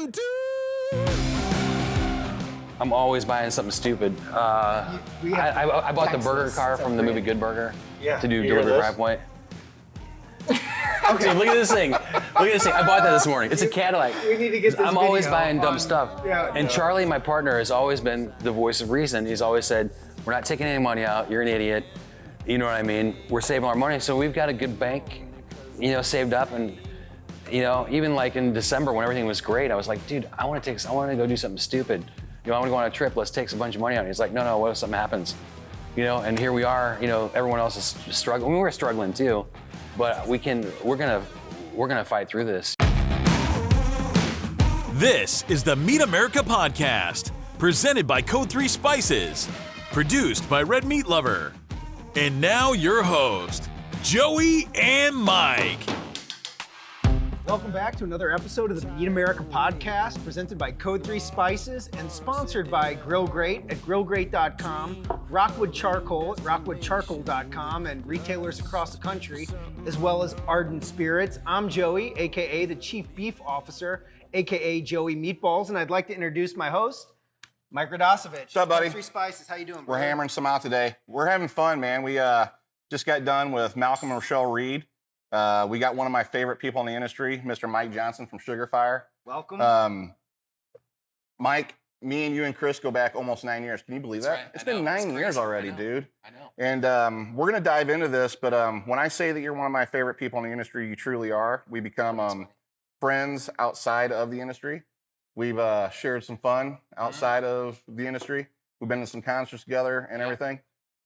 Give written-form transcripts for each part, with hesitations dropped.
One, two. I'm always buying something stupid. I bought the burger car from the movie Good Burger to do delivery Hi-Pointe. Okay, look at this thing. Look at this thing. I bought that this morning. It's a Cadillac. We need to get this I'm always video buying dumb on- stuff. Yeah, and yeah. Charlie, my partner, has always been the voice of reason. He's always said, we're not taking any money out. You're an idiot. You know what I mean? We're saving our money. So we've got a good bank, saved up. And, even like in December when everything was great, I was like, dude, I want to go do something stupid. I want to go on a trip. Let's take a bunch of money out. And he's like, no, what if something happens? And here we are, everyone else is struggling. We're struggling too, but we're gonna fight through this. This is the Meat America Podcast, presented by Code 3 Spices, produced by Red Meat Lover. And now your host, Joey and Mike. Welcome back to another episode of the Meat America Podcast, presented by Code 3 Spices and sponsored by Grill Great at grillgreat.com, Rockwood Charcoal at rockwoodcharcoal.com, and retailers across the country, as well as Ardent Spirits. I'm Joey, aka the Chief Beef Officer, aka Joey Meatballs, and I'd like to introduce my host, Mike Radosevich. What's up, buddy? Code 3 Spices, how you doing, We're brother? hammering some out today. We're having fun, man. We just got done with Malcolm and Rochelle Reed. We got one of my favorite people in the industry, Mr. Mike Johnson from Sugarfire. Welcome. Mike, me and you and Chris go back almost 9 years. Can you believe that? Right. It's been 9 years already, dude. I know. And we're going to dive into this, but when I say that you're one of my favorite people in the industry, you truly are. We become friends outside of the industry. We've shared some fun outside of the industry. We've been to some concerts together and everything.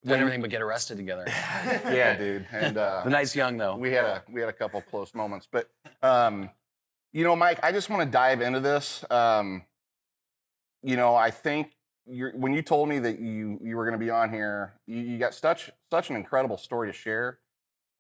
Done everything but get arrested together. Yeah, dude. And The night's young though. we had a couple close moments, but Mike, I just want to dive into this. I think when you told me that you were going to be on here, you got such an incredible story to share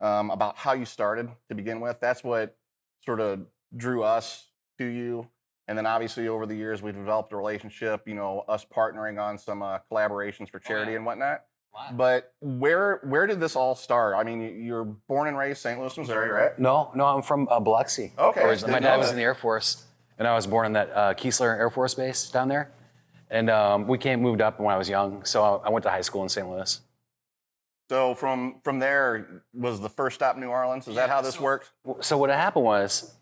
about how you started to begin with. That's what sort of drew us to you, and then obviously over the years we've developed a relationship. Us partnering on some collaborations for charity and whatnot. Wow. But where did this all start? I mean, you're born and raised St. Louis, Missouri, right? No, I'm from Biloxi. Okay. My dad was in the Air Force, and I was born in that Keesler Air Force Base down there. And we moved up when I was young, so I went to high school in St. Louis. So from there was the first stop New Orleans. Is that how this worked? So what happened was,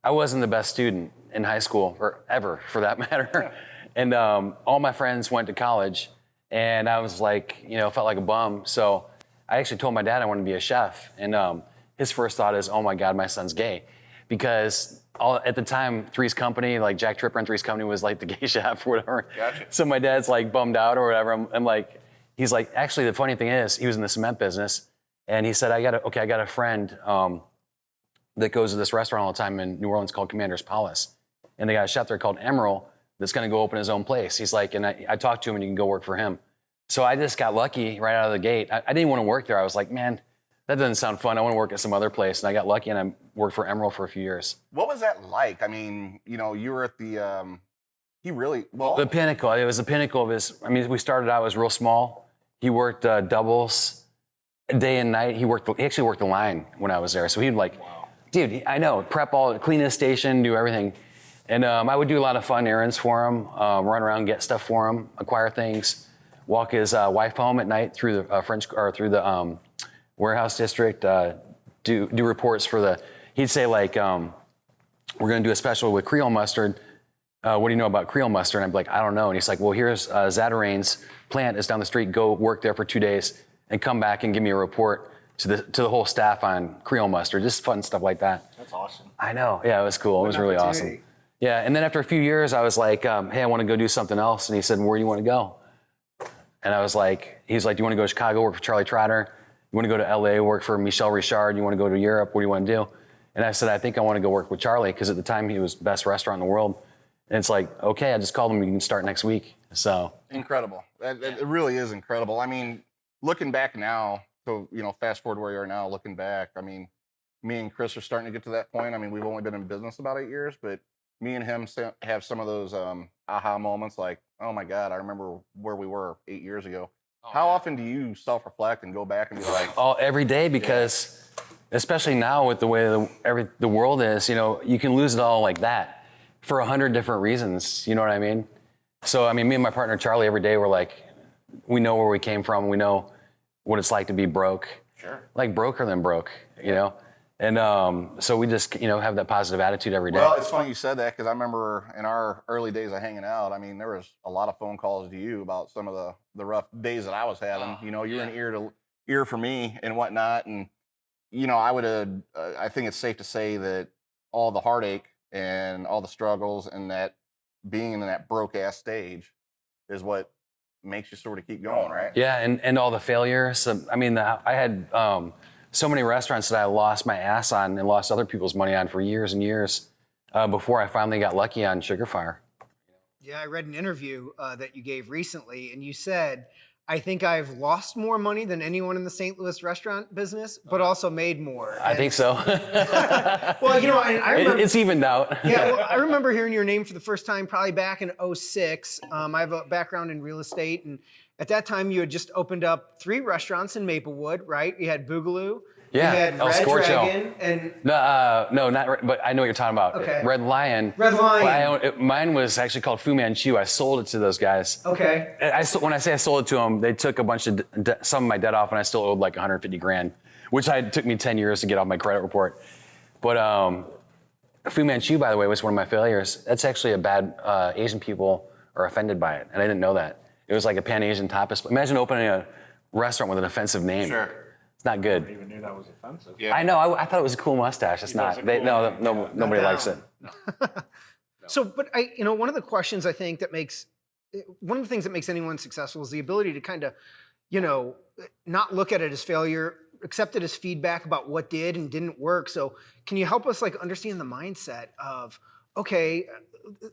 I wasn't the best student in high school, or ever for that matter. And all my friends went to college, and I was like, felt like a bum. So I actually told my dad I wanted to be a chef. And his first thought is, oh my God, my son's gay. Because at the time, Three's Company, like Jack Tripper and Three's Company was like the gay chef or whatever. Gotcha. So my dad's like bummed out or whatever. I'm like, he's like, actually the funny thing is, he was in the cement business. And he said, I got a friend that goes to this restaurant all the time in New Orleans called Commander's Palace. And they got a chef there called Emerald that's gonna go open his own place. He's like, and I talked to him and you can go work for him. So I just got lucky right out of the gate. I didn't want to work there. I was like, man, that doesn't sound fun. I want to work at some other place. And I got lucky and I worked for Emerald for a few years. What was that like? I mean, you were at the, The pinnacle, it was the pinnacle of his, we started out as real small. He worked doubles day and night. He actually worked the line when I was there. So he'd dude, I know, prep clean his station, do everything. And I would do a lot of fun errands for him, run around, get stuff for him, acquire things, walk his wife home at night through the warehouse district, do reports he'd say like, we're gonna do a special with Creole mustard. What do you know about Creole mustard? And I'd be like, I don't know. And he's like, well, here's Zatarain's plant is down the street. Go work there for 2 days and come back and give me a report to the whole staff on Creole mustard. Just fun stuff like that. That's awesome. I know. Yeah, it was cool. It was really awesome. Yeah, and then after a few years, I was like, hey, I want to go do something else. And he said, where do you want to go? And I was like, he's like, do you want to go to Chicago, work for Charlie Trotter? You want to go to LA, work for Michel Richard? You want to go to Europe? What do you want to do? And I said, I think I want to go work with Charlie, because at the time he was best restaurant in the world. And it's like, okay, I just called him, you can start next week. So. Incredible. It really is incredible. I mean, looking back now, so, fast forward where you are now, looking back, I mean, me and Chris are starting to get to that point. I mean, we've only been in business about 8 years, but me and him have some of those aha moments like, oh my God, I remember where we were 8 years ago. How often do you self-reflect and go back and be like... Every day, because especially now with the way the world is, you can lose it all like that. for 100 different reasons. You know what I mean? So, I mean, me and my partner, Charlie, every day we're like, we know where we came from. We know what it's like to be broke. Sure. Like broker than broke, you know? And so we just, have that positive attitude every day. Well, it's funny you said that because I remember in our early days of hanging out, I mean, there was a lot of phone calls to you about some of the rough days that I was having. You know, you're an ear to ear for me and whatnot. And, I think it's safe to say that all the heartache and all the struggles and that being in that broke ass stage is what makes you sort of keep going, right? Yeah, and all the failures. I mean, I had so many restaurants that I lost my ass on and lost other people's money on for years and years before I finally got lucky on Sugarfire. Yeah, I read an interview that you gave recently, and you said, I think I've lost more money than anyone in the St. Louis restaurant business, but also made more. I think so. Well, I remember, it's evened out. Yeah, well, I remember hearing your name for the first time probably back in 2006. I have a background in real estate, and at that time you had just opened up 3 restaurants in Maplewood, right? You had Boogaloo. Yeah, you had El Red Scorcho. Dragon, and No, not. But I know what you're talking about. Okay. Red Lion. Red Lion. Mine was actually called Fu Manchu. I sold it to those guys. Okay. When I say I sold it to them, they took a bunch of some of my debt off, and I still owed like 150 grand, which took me 10 years to get off my credit report. But Fu Manchu, by the way, was one of my failures. That's actually a bad. Asian people are offended by it, and I didn't know that. It was like a Pan-Asian tapas. Imagine opening a restaurant with an offensive name. Sure. It's not good. I didn't even knew that was offensive. Yeah. I know. I thought it was a cool mustache. It's not. Nobody likes it. So, but one of the questions I think that makes, one of the things that makes anyone successful is the ability to kind of, not look at it as failure, accept it as feedback about what did and didn't work. So can you help us understand the mindset of, okay,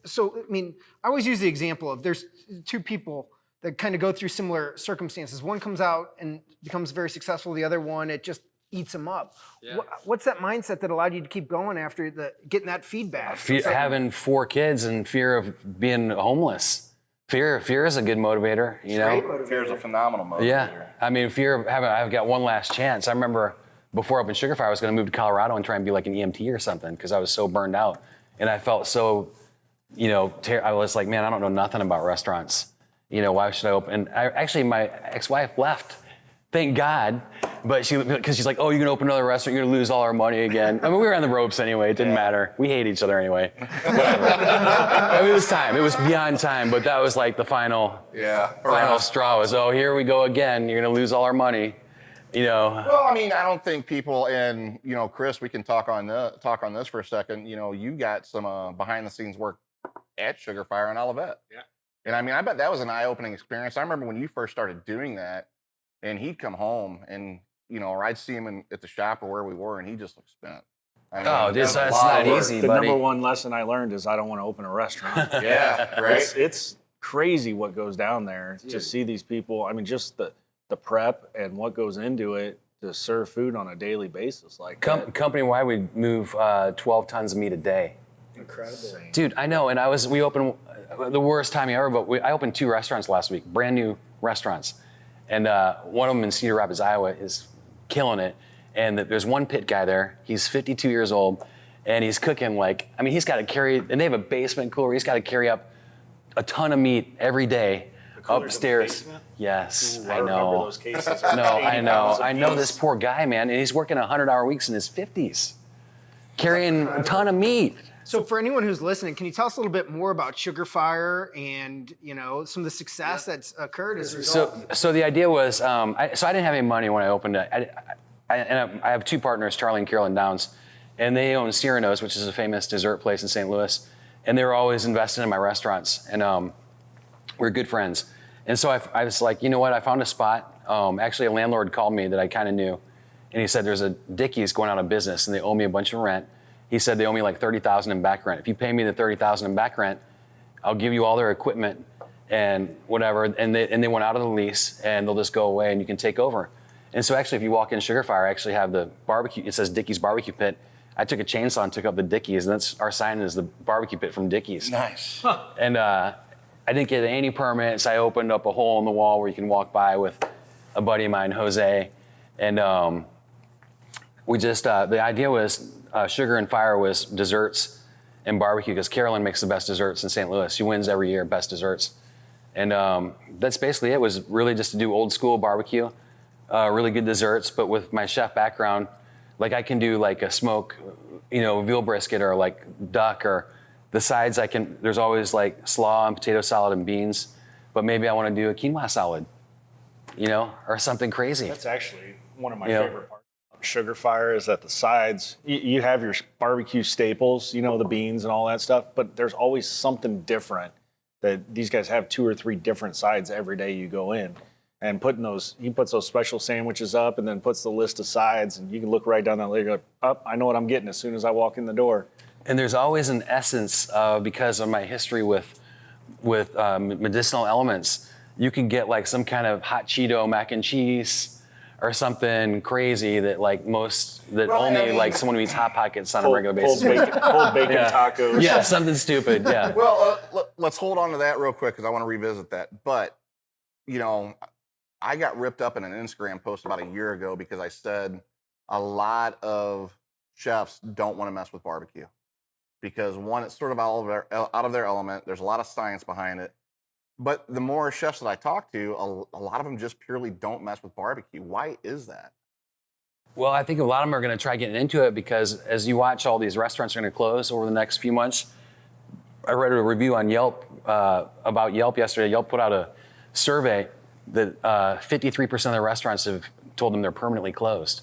so, I mean, I always use the example of there's 2 people that kind of go through similar circumstances. One comes out and becomes very successful. The other one, it just eats them up. Yeah. What's that mindset that allowed you to keep going after getting that feedback? Having 4 kids and fear of being homeless. Fear is a good motivator, Fear is a phenomenal motivator. Yeah, I mean, fear of I've got one last chance. I remember before I opened Sugarfire, I was going to move to Colorado and try and be like an EMT or something because I was so burned out. And I felt so, I was like, man, I don't know nothing about restaurants. Why should I open? And actually, my ex-wife left, thank God. But because she's like, oh, you're gonna open another restaurant, you're gonna lose all our money again. I mean, we were on the ropes anyway. It didn't matter. We hate each other anyway. Whatever. I mean, it was time. It was beyond time. But that was like the final straw. Was here we go again. You're gonna lose all our money. Well, I mean, I don't think people, and Chris, we can talk on this for a second. You got some behind the scenes work at Sugarfire and Olivet. Yeah. And I mean, I bet that was an eye-opening experience. I remember when you first started doing that, and he'd come home, and or I'd see him at the shop or where we were, and he just looked spent. I mean, that's not easy, the buddy. number one lesson I learned is I don't want to open a restaurant. Yeah, right. It's crazy what goes down there to see these people. I mean, just the prep and what goes into it to serve food on a daily basis like that. Company-wide, we move 12 tons of meat a day. Incredible. Dude, I know, and we opened the worst time ever, but I opened 2 restaurants last week, brand new restaurants. And one of them in Cedar Rapids, Iowa is killing it. And there's one pit guy there, he's 52 years old, and he's cooking he's got to carry, and they have a basement cooler, he's got to carry up a ton of meat every day upstairs. Yes, Ooh, I remember know. those cases. No, I know. I know this poor guy, man, and he's working 100-hour weeks in his 50s, carrying a ton of meat. So for anyone who's listening, can you tell us a little bit more about Sugarfire and some of the success that's occurred as a result? So the idea was, I didn't have any money when I opened it. I have 2 partners, Charlie and Carolyn Downs, and they own Cyrano's, which is a famous dessert place in St. Louis, and they were always invested in my restaurants, and we're good friends. And so I was like, you know what? I found a spot. Actually, a landlord called me that I kind of knew, and he said there's a Dickies going out of business, and they owe me a bunch of rent. He said they owe me like $30,000 in back rent. If you pay me the $30,000 in back rent, I'll give you all their equipment and whatever. And they went out of the lease, and they'll just go away, and you can take over. And so actually, if you walk in Sugarfire, I actually have the barbecue. It says Dickies Barbecue Pit. I took a chainsaw and took up the Dickies, and that's our sign is the barbecue pit from Dickies. Nice. And I didn't get any permits. I opened up a hole in the wall where you can walk by with a buddy of mine, Jose, and we just the idea was Sugar and Fire was desserts in barbecue because Carolyn makes the best desserts in St. Louis. She wins every year, best desserts. And that's basically it. Was really just to do old school barbecue, really good desserts. But with my chef background, like I can do like a smoke, veal brisket or like duck or the sides. There's always like slaw and potato salad and beans. But maybe I want to do a quinoa salad, or something crazy. That's actually one of my favorite parts. Sugarfire is that the sides, you have your barbecue staples, the beans and all that stuff, but there's always something different that these guys have 2 or 3 different sides every day you go in. And he puts those special sandwiches up and then puts the list of sides, and you can look right down that list, I know what I'm getting as soon as I walk in the door. And there's always an essence, because of my history with medicinal elements, you can get like some kind of hot Cheeto mac and cheese, or something crazy that only someone who eats Hot Pockets on a regular basis. Pulled bacon tacos. Yeah, something stupid, yeah. Well, let's hold on to that real quick because I want to revisit that. But, I got ripped up in an Instagram post about a year ago because I said a lot of chefs don't want to mess with barbecue. Because one, it's sort of out of their element. There's a lot of science behind it. But the more chefs that I talk to, a lot of them just purely don't mess with barbecue. Why is that? Well, I think a lot of them are going to try getting into it because as you watch, all these restaurants are going to close over the next few months. I read a review on Yelp about Yelp yesterday. Yelp put out a survey that 53% of the restaurants have told them they're permanently closed.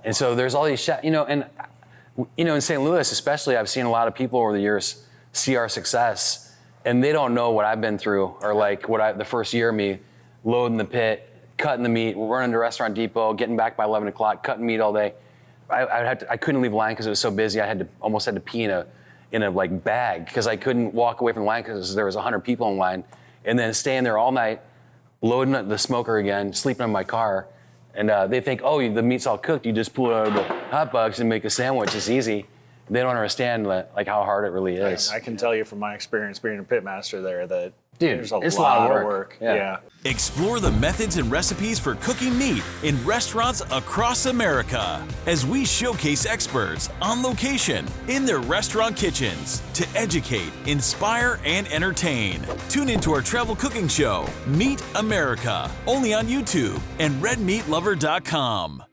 And so there's all these chefs, in St. Louis especially, I've seen a lot of people over the years see our success. And they don't know what I've been through, or like the first year of me loading the pit, cutting the meat, running to Restaurant Depot, getting back by 11 o'clock, cutting meat all day. I couldn't leave the line because it was so busy. I almost had to pee in a like bag because I couldn't walk away from the line because there was 100 people in line, and then staying there all night, loading up the smoker again, sleeping in my car, and they think, the meat's all cooked. You just pull it out of the hot box and make a sandwich. It's easy. They don't understand how hard it really is. I can tell you from my experience being a pitmaster there that there's it's a lot of work. Yeah. Explore the methods and recipes for cooking meat in restaurants across America as we showcase experts on location in their restaurant kitchens to educate, inspire, and entertain. Tune into our travel cooking show, Meet America, only on YouTube and redmeatlover.com.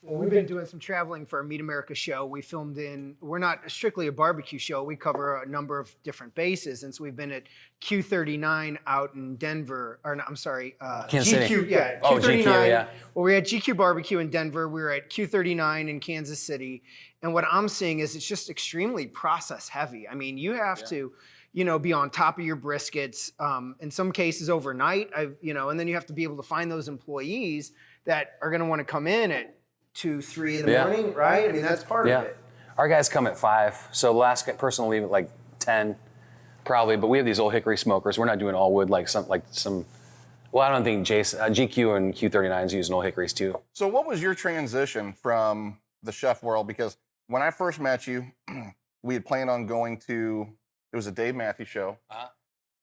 Well, we've been doing some traveling for our Meet America show. We're not strictly a barbecue show. We cover a number of different bases. And so we've been at Q39 out in Denver, Kansas City. GQ, yeah. Oh, Q39. GQ, yeah. Well, we had GQ Barbecue in Denver. We were at Q39 in Kansas City. And what I'm seeing is it's just extremely process heavy. I mean, you have to, be on top of your briskets, in some cases overnight, and then you have to be able to find those employees that are going to want to come in at 2, 3 in the morning, right? I mean, that's part of it. Our guys come at 5, so the last person will leave at like 10, probably. But we have these old hickory smokers. We're not doing all wood like some. Well, I don't think GQ and Q39 is using old hickories too. So, what was your transition from the chef world? Because when I first met you, we had planned on going to. It was a Dave Matthews show,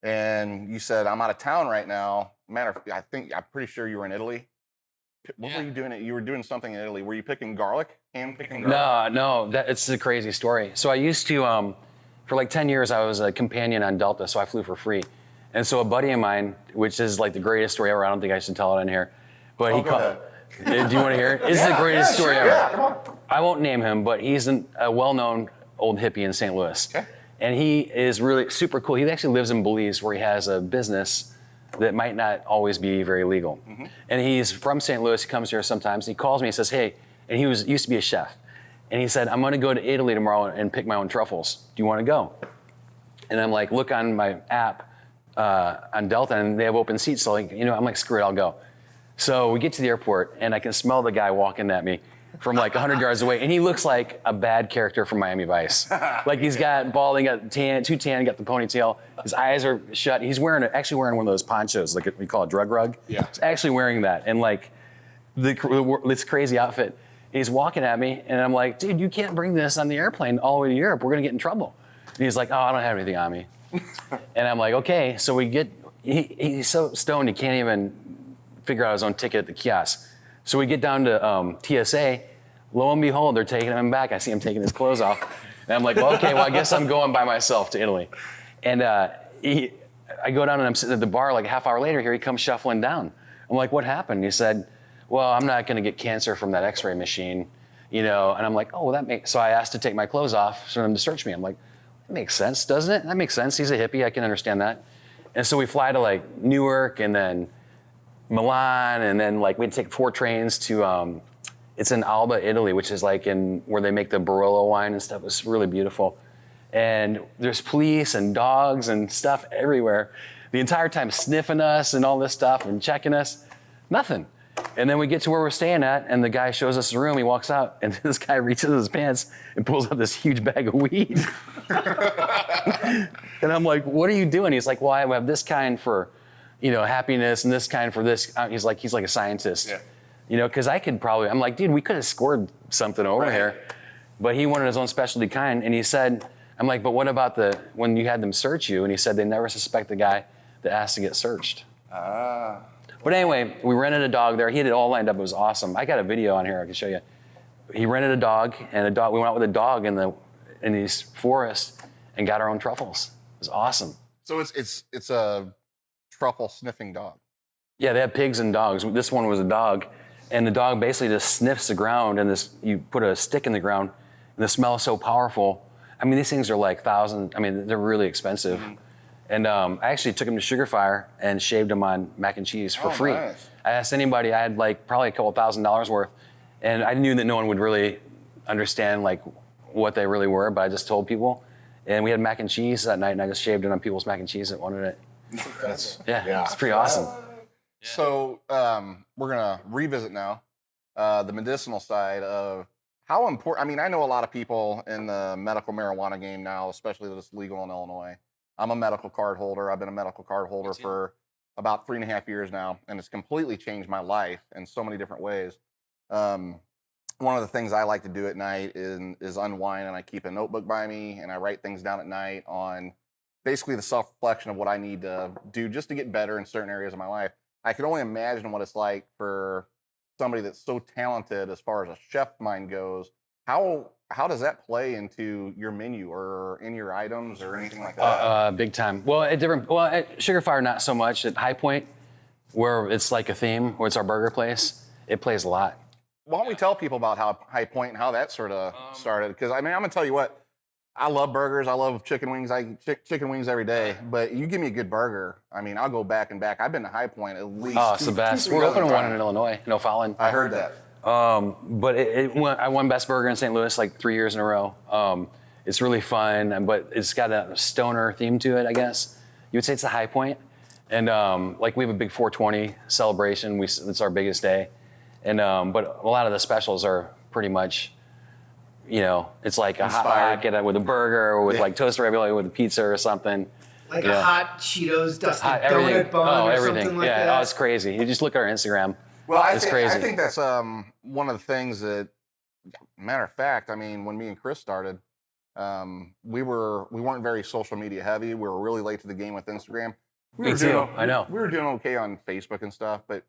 and you said, "I'm out of town right now." I'm pretty sure you were in Italy. What were you doing? You were doing something in Italy. Were you picking garlic? No, it's a crazy story. So I used to, for like 10 years, I was a companion on Delta, so I flew for free. And so a buddy of mine, which is like the greatest story ever, I don't think I should tell it in here, but he called. Do you want to hear it? It's the greatest story ever. Yeah, come on. I won't name him, but he's a well-known old hippie in St. Louis. Okay. And he is really super cool. He actually lives in Belize where he has a business that might not always be very legal. Mm-hmm. And he's from St. Louis. He comes here sometimes. He calls me and says, hey, and he used to be a chef. And he said, I'm going to go to Italy tomorrow and pick my own truffles. Do you want to go? And I'm like, look on my app on Delta, and they have open seats. So I'm like, screw it, I'll go. So we get to the airport, and I can smell the guy walking at me from like 100 yards away. And he looks like a bad character from Miami Vice. Like he's got balding, got too tan, got the ponytail. His eyes are shut. He's actually wearing one of those ponchos, like we call it drug rug. Yeah. He's actually wearing that. And like this crazy outfit. And he's walking at me, and I'm like, dude, you can't bring this on the airplane all the way to Europe. We're gonna get in trouble. And he's like, oh, I don't have anything on me. And I'm like, okay. So he's so stoned he can't even figure out his own ticket at the kiosk. So we get down to TSA. Lo and behold, they're taking him back. I see him taking his clothes off. And I'm like, well, okay, well, I guess I'm going by myself to Italy. And I go down and I'm sitting at the bar like a half hour later, here he comes shuffling down. I'm like, what happened? He said, well, I'm not gonna get cancer from that x-ray machine, you know? And I'm like, oh, well, so I asked to take my clothes off for him to search me. I'm like, that makes sense, doesn't it? That makes sense, he's a hippie, I can understand that. And so we fly to like Newark and then Milan, and then like we'd take 4 trains to, it's in Alba, Italy, which is like where they make the Barolo wine and stuff. It's really beautiful. And there's police and dogs and stuff everywhere. The entire time sniffing us and all this stuff and checking us, nothing. And then we get to where we're staying at, and the guy shows us the room, he walks out, and this guy reaches in his pants and pulls out this huge bag of weed. And I'm like, what are you doing? He's like, well, I have this kind for, you know, happiness and this kind for this. He's like a scientist. Yeah. You know, because I could probably, I'm like, dude, we could have scored something over here. But he wanted his own specialty kind. And he said, I'm like, but what about when you had them search you? And he said they never suspect the guy that asked to get searched. Ah. But anyway, we rented a dog there. He had it all lined up. It was awesome. I got a video on here I can show you. He rented a dog, and we went out with a dog in these forests and got our own truffles. It was awesome. So it's a truffle sniffing dog. Yeah, they have pigs and dogs. This one was a dog. And the dog basically just sniffs the ground, and you put a stick in the ground, and the smell is so powerful. I mean, these things are like they're really expensive. Mm-hmm. And I actually took him to Sugarfire and shaved him on mac and cheese for free. Nice. I asked anybody, I had like probably a couple $1,000s worth, and I knew that no one would really understand like what they really were, but I just told people. And we had mac and cheese that night, and I just shaved it on people's mac and cheese that wanted it. It's pretty awesome. So we're gonna revisit now the medicinal side of how important. I mean, I know a lot of people in the medical marijuana game now, especially that it's legal in Illinois. I'm a medical card holder. I've been a medical card holder for about 3.5 years now, and it's completely changed my life in so many different ways. One of the things I like to do at night is unwind, and I keep a notebook by me, and I write things down at night on basically the self-reflection of what I need to do just to get better in certain areas of my life. I can only imagine what it's like for somebody that's so talented as far as a chef mind goes. How does that play into your menu or in your items or anything like that? Big time. Well, at Sugarfire, not so much. At Hi-Pointe, where it's like a theme, where it's our burger place, it plays a lot. Why don't we tell people about how Hi-Pointe and how that sort of started? Because I mean, I'm gonna tell you what. I love burgers. I love chicken wings. I eat chicken wings every day. But you give me a good burger, I mean, I'll go back and back. I've been to Hi-Pointe at least. Oh, it's the best. We're opening one in Illinois, no Fallon. I heard that. But I won Best Burger in St. Louis like 3 years in a row. It's really fun, but it's got a stoner theme to it, I guess. You would say it's the Hi-Pointe. And like we have a big 420 celebration. It's our biggest day. And but a lot of the specials are pretty much, you know, it's like a hot pocket with a burger or with like toasted ravioli with a pizza or something. Like a hot Cheetos dusted donut bun or everything. Something like that. Oh, it's crazy. You just look at our Instagram. Well, I crazy. think that's one of the things that, matter of fact, I mean, when me and Chris started, we weren't very social media heavy. We were really late to the game with Instagram. Me too. I know. We were doing okay on Facebook and stuff, but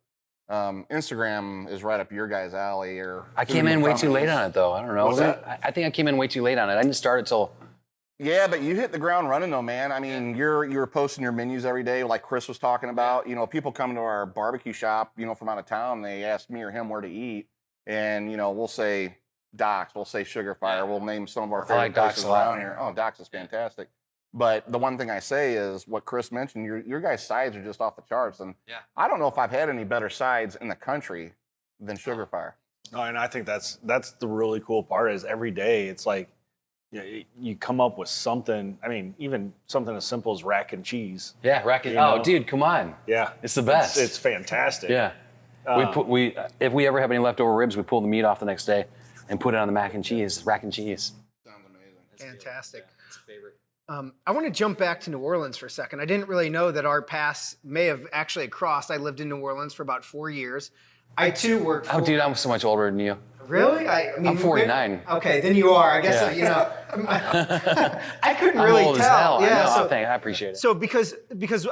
Instagram is right up your guys' alley. I came in way too late on it, though. I don't know. I think I came in way too late on it. I didn't start it till. Yeah, but you hit the ground running, though, man. I mean, you're posting your menus every day, like Chris was talking about. You know, people come to our barbecue shop, you know, from out of town. They ask me or him where to eat, and you know, we'll say Doc's, we'll say Sugarfire, we'll name some of our favorite places around here. Oh, Doc's is fantastic. But the one thing I say is what Chris mentioned. Your guys' sides are just off the charts, and I don't know if I've had any better sides in the country than Sugarfire. Oh, and I think that's the really cool part is every day it's like. You come up with something. I mean, even something as simple as rack and cheese. Yeah, rack and oh, dude, come on. Yeah, it's the best. It's fantastic. Yeah, if we ever have any leftover ribs, we pull the meat off the next day and put it on the mac and cheese, rack and cheese. Sounds amazing. Fantastic. It's a favorite. I want to jump back to New Orleans for a second. I didn't really know that our paths may have actually crossed. I lived in New Orleans for about 4 years. I too worked. Oh, dude, I'm so much older than you. Really? I mean, I'm 49. Okay, then you are. I guess you know. I couldn't really old tell. As hell. Yeah, I know. I appreciate it. So because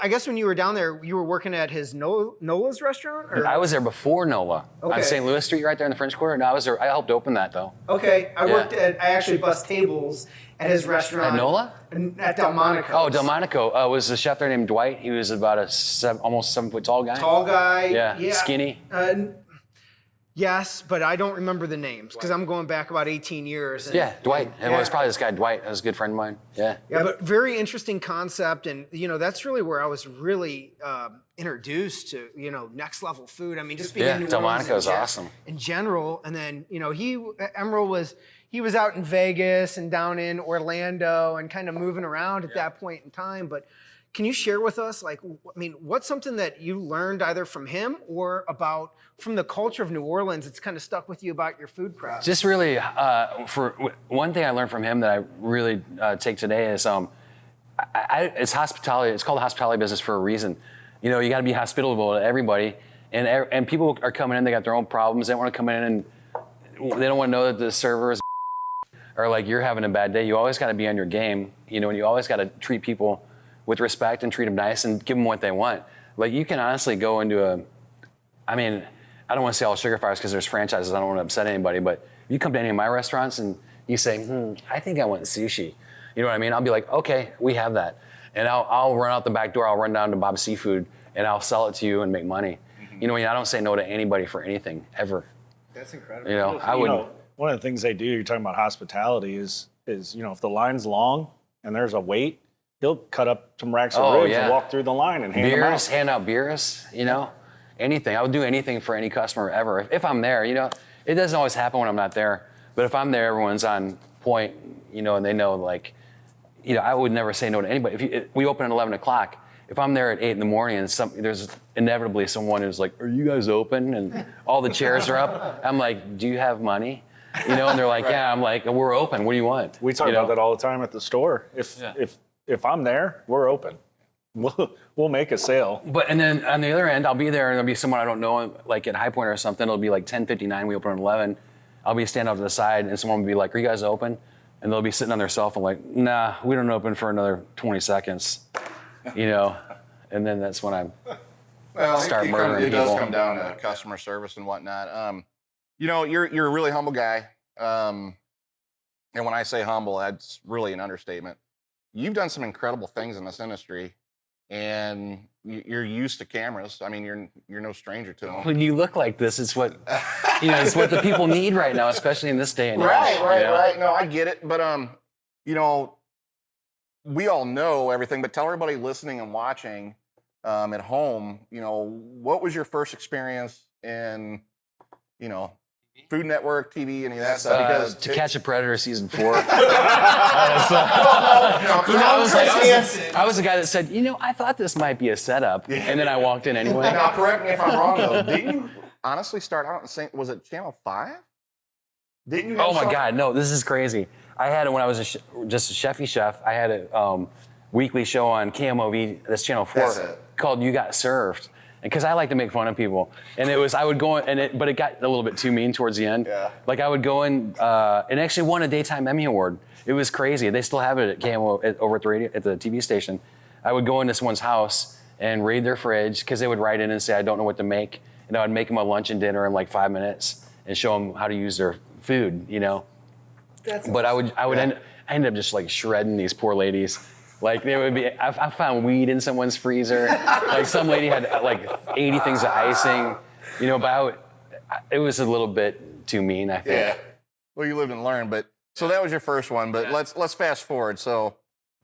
I guess when you were down there, you were working at his Nola's restaurant. Or? I was there before Nola on St. Louis Street, right there in the French Quarter. No, I was there. I helped open that though. Okay, I actually bussed tables at his restaurant. At NOLA? At Delmonico's. Oh, Delmonico. Was a chef there named Dwight. He was about almost 7 foot tall guy. Tall guy. Yeah. Skinny. Yes, but I don't remember the names because I'm going back about 18 years. And, yeah, Dwight. It was probably this guy, Dwight. That was a good friend of mine. Yeah. Yeah, but very interesting concept. And, that's really where I was really introduced to, next level food. I mean, just being in New Delmonico Orleans is awesome. in general. And then, Emerald was out in Vegas and down in Orlando and kind of moving around at that point in time. But can you share with us, what's something that you learned either from him or from the culture of New Orleans that's kind of stuck with you about your food craft? Just really, for one thing I learned from him that I really take today is it's hospitality. It's called the hospitality business for a reason. You got to be hospitable to everybody, and people are coming in. They got their own problems. They want to come in and they don't want to know that the server is or like you're having a bad day. You always got to be on your game, and you always got to treat people with respect and treat them nice and give them what they want. Like you can honestly go into I don't want to say all Sugarfires because there's franchises. I don't want to upset anybody, but if you come to any of my restaurants and you say, I think I want sushi. You know what I mean? I'll be like, okay, we have that. And I'll run out the back door. I'll run down to Bob's Seafood and I'll sell it to you and make money. Mm-hmm. I don't say no to anybody for anything ever. That's incredible. I would. One of the things they do, you're talking about hospitality, is if the line's long and there's a wait, he'll cut up some racks of ribs and walk through the line and hand out beers, anything. I would do anything for any customer ever. If I'm there, it doesn't always happen when I'm not there, but if I'm there, everyone's on point, and they know I would never say no to anybody. If we open at 11 o'clock, if I'm there at 8 in the morning and there's inevitably someone who's like, are you guys open? And all the chairs are up. I'm like, do you have money? And they're like, yeah. I'm like, we're open. What do you want? We talk about that all the time at the store. If I'm there, we're open. We'll make a sale. And then on the other end, I'll be there and there'll be someone I don't know, like at Hi-Pointe or something. It'll be like 10:59. We open at 11. I'll be standing out to the side and someone will be like, are you guys open? And they'll be sitting on their cell phone like, nah, we don't open for another 20 seconds. And then that's when I start murdering people. It does come down to customer service and whatnot. You're a really humble guy. And when I say humble, that's really an understatement. You've done some incredible things in this industry, and you're used to cameras. You're no stranger to them. When you look like this, it's what it's what the people need right now, especially in this day and age. Right. No, I get it, but we all know everything. But tell everybody listening and watching at home, what was your first experience in, Food Network, TV, any of that stuff? Because To Catch a Predator season 4. I was the guy that said, I thought this might be a setup, and then I walked in anyway. Now, correct me if I'm wrong, though. Didn't you honestly start out in was it Channel 5? Didn't you? Oh my God, no! This is crazy. I had it when I was just a chefy chef. I had a weekly show on KMOV, that's Channel 4, called You Got Served. Because I like to make fun of people, and I would go in, but it got a little bit too mean towards the end. Yeah. Like I would go in, and actually won a daytime Emmy award. It was crazy. They still have it at KMO over at the radio at the TV station. I would go into someone's house and raid their fridge because they would write in and say I don't know what to make, and I would make them a lunch and dinner in like 5 minutes and show them how to use their food. But I ended up just like shredding these poor ladies. Like there would be, I found weed in someone's freezer. Like some lady had like 80 things of icing, but it was a little bit too mean, I think. Yeah. Well, you live and learn, but so that was your first one. But let's fast forward. So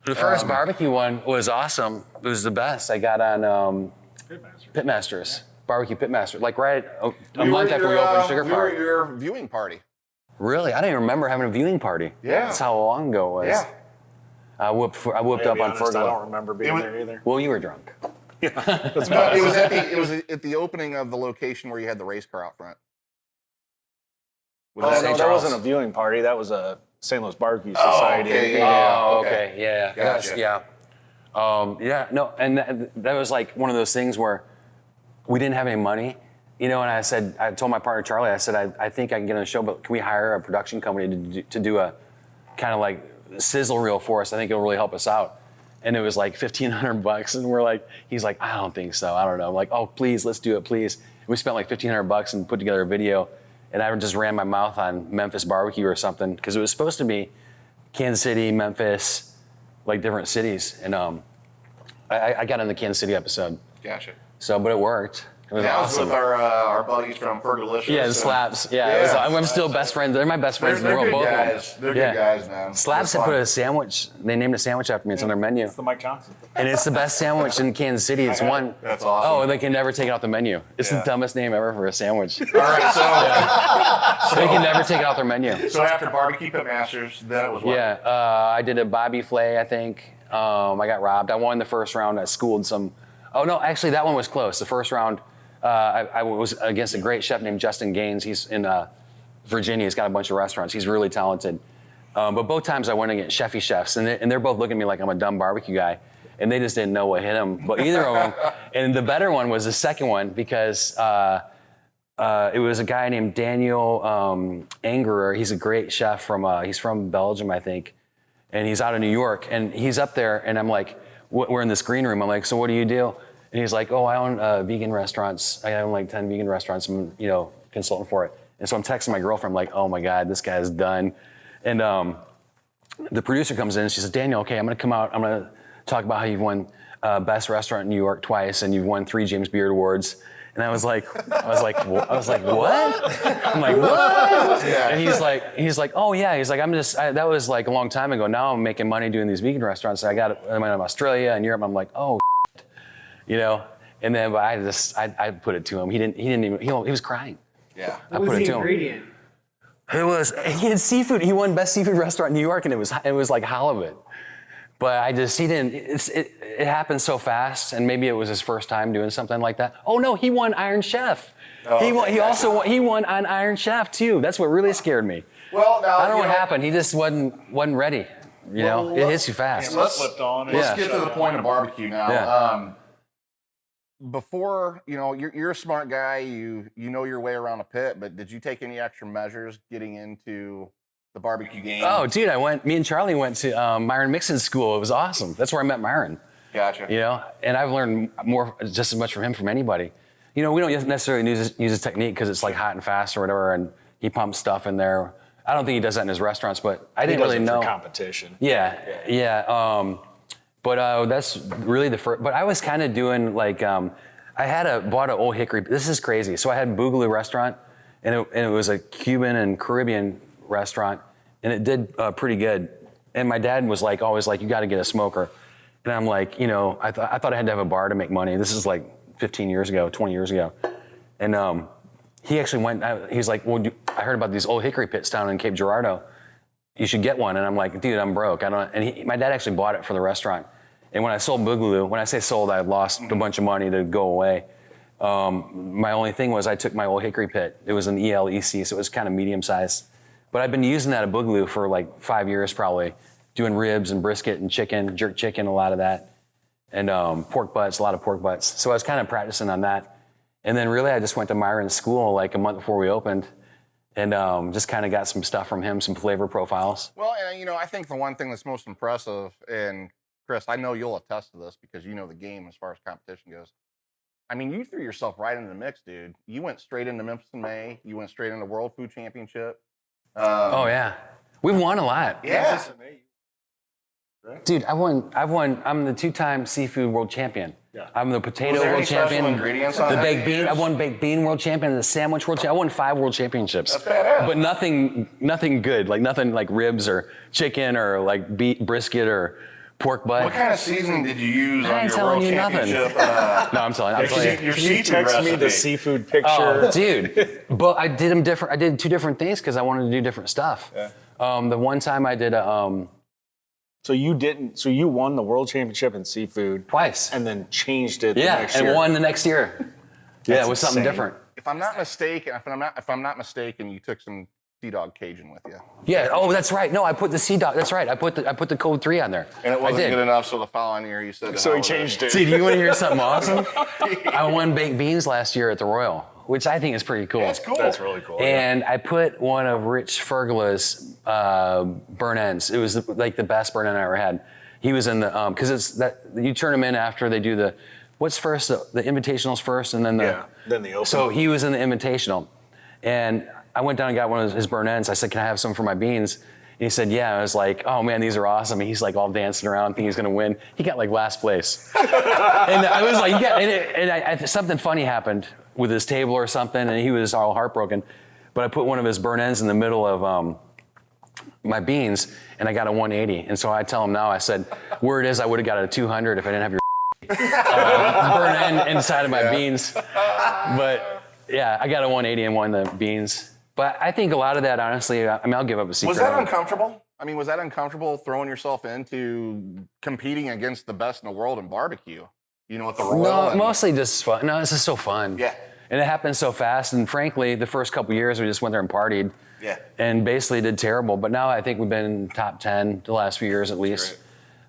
the first barbecue one was awesome. It was the best. I got on Pitmasters, barbecue Pitmaster, like right a month after we opened Sugarfire. We were at your viewing party. Really? I didn't even remember having a viewing party. Yeah. That's how long ago it was. Yeah. I whooped up on Fergal. I don't remember being there either. Well, you were drunk. It was at the opening of the location where you had the race car out front. No, that wasn't a viewing party. That was a St. Louis Barbecue Society. Okay, yeah. Gotcha. No, and that was like one of those things where we didn't have any money, and I told my partner Charlie, I said, I think I can get on a show, but can we hire a production company to do a kind of like sizzle reel for us? I think it'll really help us out. And it was like $1,500, and we're like, he's like, I don't think so. I don't know. I'm like, oh, please, let's do it, please. And we spent like $1,500 and put together a video, and I just ran my mouth on Memphis barbecue or something because it was supposed to be Kansas City, Memphis, like different cities. And I got in the Kansas City episode. Gotcha. So, but it worked. It was that awesome. was with our buddies from Fergalicious. Yeah, the Slaps. Yeah, I'm still best friends. They're my best friends in the world. Good Both guys. of them. They're good guys, man. Slaps had put a sandwich. They named a sandwich after me. It's on their menu. It's the Mike Johnson. And it's the best sandwich in Kansas City. It's one. That's awesome. Oh, they can never take it off the menu. It's the dumbest name ever for a sandwich. All right, They can never take it off their menu. so after barbecue pitmasters, then it was what? Yeah, I did a Bobby Flay, I think. I got robbed. I won the first round. I schooled some. Oh no, actually that one was close. The first round, I was against a great chef named Justin Gaines. He's in Virginia. He's got a bunch of restaurants. He's really talented. But both times I went against chefy chefs, and they're both looking at me like I'm a dumb barbecue guy, and they just didn't know what hit them. But either of them, and the better one was the second one because it was a guy named Daniel Angerer. He's a great chef he's from Belgium, I think, and he's out of New York, and he's up there, and I'm like, we're in this green room. I'm like, so what do you do? And he's like, oh, I own vegan restaurants. I own like 10 vegan restaurants. I'm, consultant for it. And so I'm texting my girlfriend. I'm like, oh my God, this guy's done. And the producer comes in and she says, Daniel, okay, I'm going to come out. I'm going to talk about how you've won best restaurant in New York twice and you've won 3 James Beard Awards. And I was like, what? I'm like, what? Yeah. And he's like, oh yeah. He's like, that was like a long time ago. Now I'm making money doing these vegan restaurants. I'm in Australia and Europe. I'm like, oh, and then but I put it to him. He was crying. Yeah. I What put was it the to him. ingredient? He had seafood. He won best seafood restaurant in New York, and it was like halibut. But he didn't. It happened so fast, and maybe it was his first time doing something like that. Oh no, he won Iron Chef. Oh, He won on Iron Chef too. That's what really scared me. Well, now I don't know what happened. He just wasn't ready. It hits you fast. Let's Yeah. get to the point of barbecue now. Yeah. Before, you're a smart guy. You know your way around a pit, but did you take any extra measures getting into the barbecue game? Oh, dude, me and Charlie went to Myron Mixon School. It was awesome. That's where I met Myron. Gotcha. And I've learned just as much from him from anybody. We don't necessarily use his technique because it's like hot and fast or whatever, and he pumps stuff in there. I don't think he does that in his restaurants, but I didn't really know. For competition. Yeah. But that's really the first. But I was kind of doing like I bought an Old Hickory. This is crazy. So I had Boogaloo restaurant, and it was a Cuban and Caribbean restaurant, and it did pretty good. And my dad was always like, you got to get a smoker. And I'm like, I thought I had to have a bar to make money. This is like 15 years ago, 20 years ago. And he actually went. He's like, well, I heard about these Old Hickory pits down in Cape Girardeau. You should get one. And I'm like, dude, I'm broke. My dad actually bought it for the restaurant. And when I sold Boogaloo, when I say sold, I lost a bunch of money to go away. My only thing was I took my Old Hickory pit. It was an ELEC, so it was kind of medium sized. But I've been using that at Boogaloo for like 5 years probably, doing ribs and brisket and chicken, jerk chicken, a lot of that. And pork butts, a lot of pork butts. So I was kind of practicing on that. And then really I just went to Myron's school like a month before we opened and just kind of got some stuff from him, some flavor profiles. Well, and I think the one thing that's most impressive, and Chris, I know you'll attest to this because you know the game as far as competition goes. I mean, you threw yourself right into the mix, dude. You went straight into Memphis in May. You went straight into World Food Championship. Oh yeah, we've won a lot. Yeah. Dude, I'm the 2-time seafood world champion. Yeah. I'm the potato Was there world any special champion. ingredients on The that baked you bean. used? I won baked bean world champion, the sandwich world champion. I won 5 world championships. That's badass. But nothing good. Like nothing like ribs or chicken or like brisket or pork butt. What kind of seasoning did you use I on ain't your telling World you nothing. Championship? No, I'm telling you. Your Can you seafood text me the recipe? seafood picture? Oh, dude. But I did them different. I did 2 different things because I wanted to do different stuff. Yeah. The one time I did So you won the world championship in seafood twice. and then changed it the Yeah, next and year. won the next year. Yeah, it was something insane. different. If I'm not mistaken, you took some Sea Dog Cajun with you. Yeah. Oh, that's right. No, I put the Sea Dog. That's right. I put the code 3 on there. And it wasn't I did. good enough, so the following year you said. So he changed it. See, do you want to hear something awesome? I won baked beans last year at the Royal, which I think is pretty cool. That's cool. That's really cool. And I put one of Rich Fergala's burn ends. It was like the best burn end I ever had. He was in the because it's that you turn them in after they do what's first, the invitationals first, and then then the open. So he was in the invitational, and I went down and got one of his burn ends. I said, "Can I have some for my beans?" he said, yeah. I was like, oh man, these are awesome. And he's like all dancing around, thinking he's gonna win. He got like last place. And I was like, yeah. Something funny happened with his table or something, and he was all heartbroken. But I put one of his burn ends in the middle of my beans, and I got a 180. And so I tell him now, I said, word is I would have got a 200 if I didn't have your burn end inside of my beans. But yeah, I got a 180 and won the beans. But I think a lot of that, honestly, I mean, I'll give up a secret. Was that uncomfortable? I mean, was that uncomfortable throwing yourself into competing against the best in the world in barbecue? You know, with the Royal? No, mostly just fun. No, this is so fun. Yeah. And it happened so fast. And frankly, the first couple years, we just went there and partied. Yeah. And basically did terrible. But now I think we've been top 10 the last few years at least.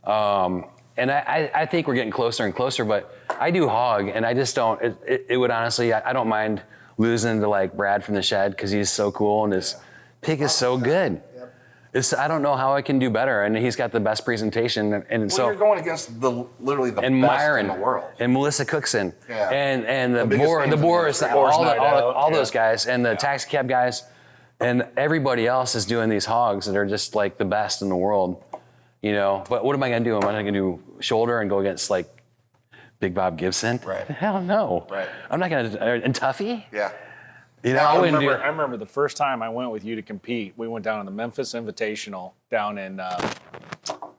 And I think we're getting closer and closer. But I do hog, and I just don't. It would honestly, I don't mind losing to like Brad from the Shed because he's so cool and his pig is so good. I don't know how I can do better, and he's got the best presentation. And so you're going against literally the and best Myron, in the world, and Melissa Cookson, Yeah. and the biggest names in the Boris, industry. all those guys, and the taxi cab guys, and everybody else is doing these hogs that are just like the best in the world, you know. But what am I gonna do? Am I gonna do shoulder and go against like Big Bob Gibson? Right. Hell no. Right. I'm not gonna. And Tuffy. Yeah. You know, I wouldn't remember the first time I went with you to compete. We went down to the Memphis Invitational down in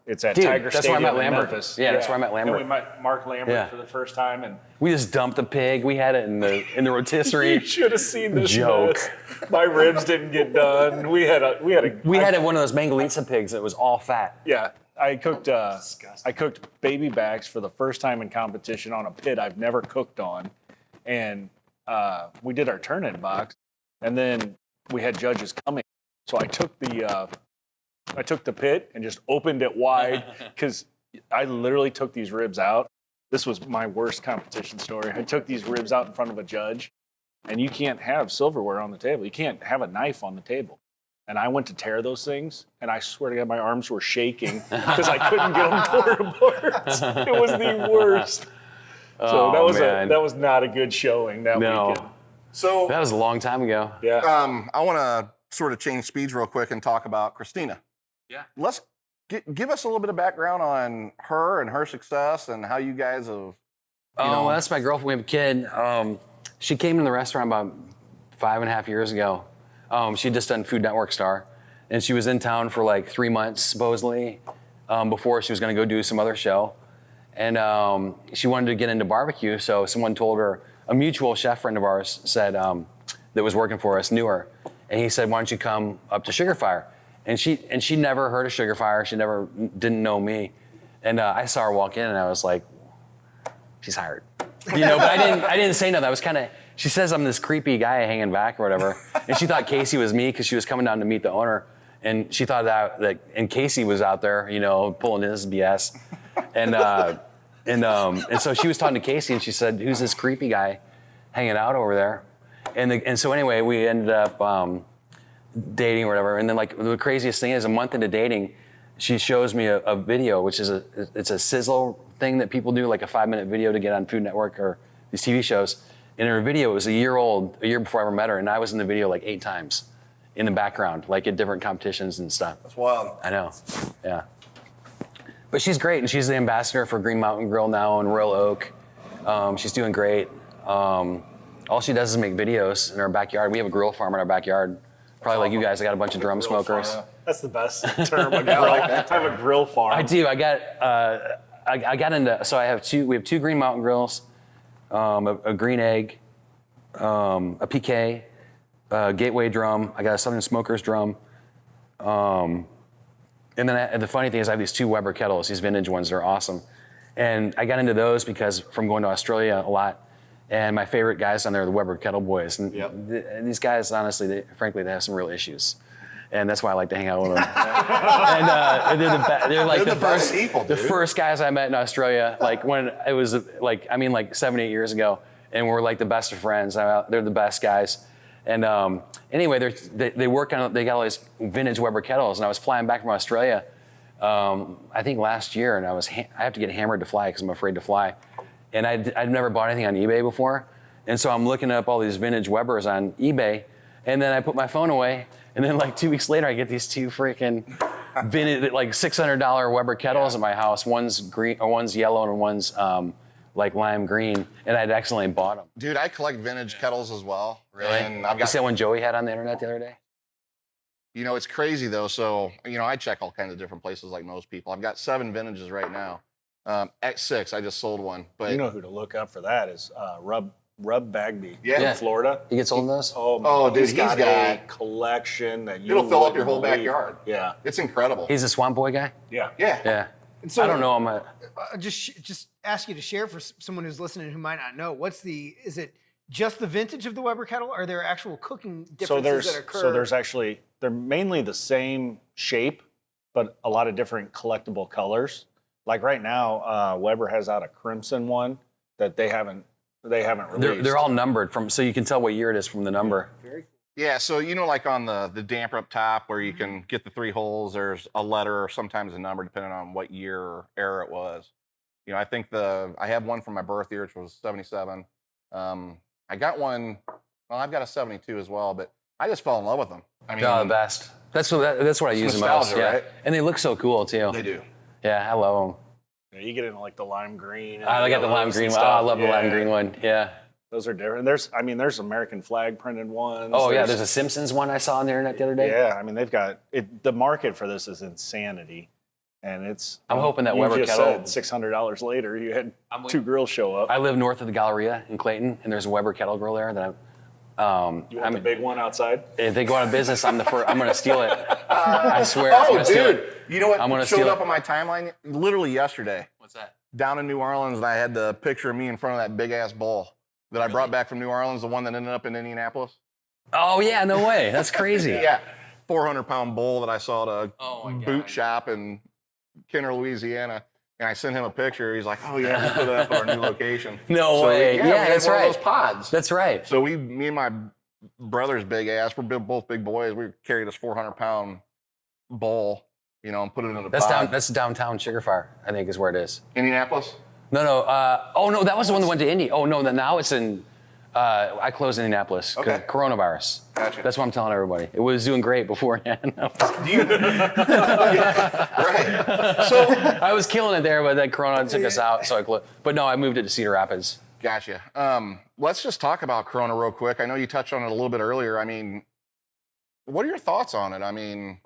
it's at Dude, Tiger that's where I Stadium met in Lambert. Memphis. Yeah, that's where I met Lambert. And we met Mark Lambert Yeah. for the first time, and We just dumped the pig. We had it in the rotisserie. you should have seen this Joke. mess. My ribs didn't get done. We had We had one of those Mangalitsa pigs that was all fat. Yeah, I cooked baby backs for the first time in competition on a pit I've never cooked on, and we did our turn-in box, and then we had judges coming, so I took the pit and just opened it wide because I literally took these ribs out. This was my worst competition story. I took these ribs out in front of a judge, and you can't have silverware on the table. You can't have a knife on the table. And I went to tear those things, and I swear to God, my arms were shaking because I couldn't get them torn apart. It was the worst. So that was not a good showing that weekend. So That was a long time ago. Yeah. I want to sort of change speeds real quick and talk about Christina. Yeah. Let's give us a little bit of background on her and her success and how you guys have. Well, that's my girlfriend. We have a kid. She came to the restaurant about 5.5 years ago. She'd just done Food Network Star, and she was in town for like 3 months, supposedly, before she was going to go do some other show. And she wanted to get into barbecue, so someone told her, a mutual chef friend of ours said, that was working for us, knew her. And he said, why don't you come up to Sugarfire? And she never heard of Sugarfire. She didn't know me. And I saw her walk in, and I was like, she's hired. You know, but I didn't say nothing. I was kind of, she says I'm this creepy guy hanging back or whatever. And she thought Casey was me because she was coming down to meet the owner. And she thought and Casey was out there, you know, pulling his BS. And so she was talking to Casey, and she said, who's this creepy guy hanging out over there? And so anyway, we ended up dating or whatever. And then like the craziest thing is, a month into dating, she shows me a video, which is it's a sizzle thing that people do, like a 5-minute video to get on Food Network or these TV shows. And her video was a year old, a year before I ever met her, and I was in the video like 8 times in the background, like at different competitions and stuff. That's wild. I know, yeah. But she's great, and she's the ambassador for Green Mountain Grill now in Royal Oak. She's doing great. All she does is make videos in our backyard. We have a grill farm in our backyard. Probably like you guys, I got a bunch of drum smokers. That's the best term. I have a grill farm. I do. I got into. So we have 2 Green Mountain grills, a Green Egg, a PK, Gateway drum. I got a Southern Smokers drum. And then the funny thing is, I have these 2 Weber kettles, these vintage ones. They're awesome. And I got into those because from going to Australia a lot. And my favorite guys on there are the Weber Kettle Boys. And these guys, honestly, frankly, they have some real issues. And that's why I like to hang out with them. And they're like the first people, dude. The first guys I met in Australia, like when it was like 7, 8 years ago, and we're like the best of friends. They're the best guys. And anyway, they work on, they got all these vintage Weber kettles, and I was flying back from Australia, I think last year, and I have to get hammered to fly because I'm afraid to fly. And I'd never bought anything on eBay before. And so I'm looking up all these vintage Webers on eBay, and then I put my phone away, And then like 2 weeks later, I get these two freaking vintage, like $600 Weber kettles in my house. One's green, or one's yellow, and one's like lime green. And I'd accidentally bought them. Dude, I collect vintage kettles as well. Really? And I've You got see that one Joey had on the internet the other day? You know, it's crazy though. So, you know, I check all kinds of different places like most people. I've got 7 vintages right now. X6, I just sold one. But You know who to look up for that is Rub Bagby Yeah. in Florida. He gets sold those? Oh, Oh, dude, he's got a got- collection that you it'll fill up your wouldn't whole believe. backyard. Yeah. It's incredible. He's a Swamp Boy guy? Yeah. Yeah. Yeah. And so I don't know him. just ask you to share for someone who's listening who might not know. Is it just the vintage of the Weber kettle? Or are there actual cooking differences that occur? They're mainly the same shape, but a lot of different collectible colors. Like right now, Weber has out a crimson one that they haven't released. They're all numbered so you can tell what year it is from the number. Yeah, so you know, like on the damper up top where you can get the 3 holes, there's a letter or sometimes a number depending on what year or era it was. You know, I think I have one from my birth year, which was 77. I got one, well, I've got a 72 as well, but I just fell in love with them. I mean, The best. That's what I use the most. nostalgia, Yeah. right? And they look so cool too. they do. Yeah, I love them. Yeah, you get into like the lime green. and I got the lime yellows green and one. Oh, I stuff. love the lime Yeah. green one. Yeah. Those are different. There's American flag printed ones. Oh yeah, there's a Simpsons one I saw on the internet the other day. Yeah, I mean they've got it. The market for this is insanity, and it's. I'm hoping that you Weber just kettle- said $600 later, you had 2 grills show up. I live north of the Galleria in Clayton, and there's a Weber kettle grill there that You want the big one outside? if they go out of business, I'm gonna steal it. I swear. I'm Oh, gonna steal dude. it. You know what I'm gonna showed steal up it. on my timeline literally yesterday? What's that? Down in New Orleans, and I had the picture of me in front of that big-ass bull that I brought back from New Orleans, the one that ended up in Indianapolis. Oh yeah, no way. That's crazy. Yeah, 400-pound bull that I saw at a Oh, my boot God. shop in Kenner, Louisiana. And I sent him a picture. He's like, "Oh yeah, we put it up at our new location." No So way. we Yeah, had that's one right. of those pods. That's right. So me and my brother's big ass, both big boys. We carried this 400-pound bull, you know, and put it in a pod. That's downtown Sugarfire, I think is where it is. Indianapolis. No. Oh no, that was the one that went to Indy. Oh no, now it's in. I closed Indianapolis. Okay. Coronavirus. Gotcha. That's what I'm telling everybody. It was doing great beforehand. Do you? Right. So I was killing it there, but then Corona took us out, so I closed. But no, I moved it to Cedar Rapids. Gotcha. Let's just talk about Corona real quick. I know you touched on it a little bit earlier. I mean, what are your thoughts on it? I mean,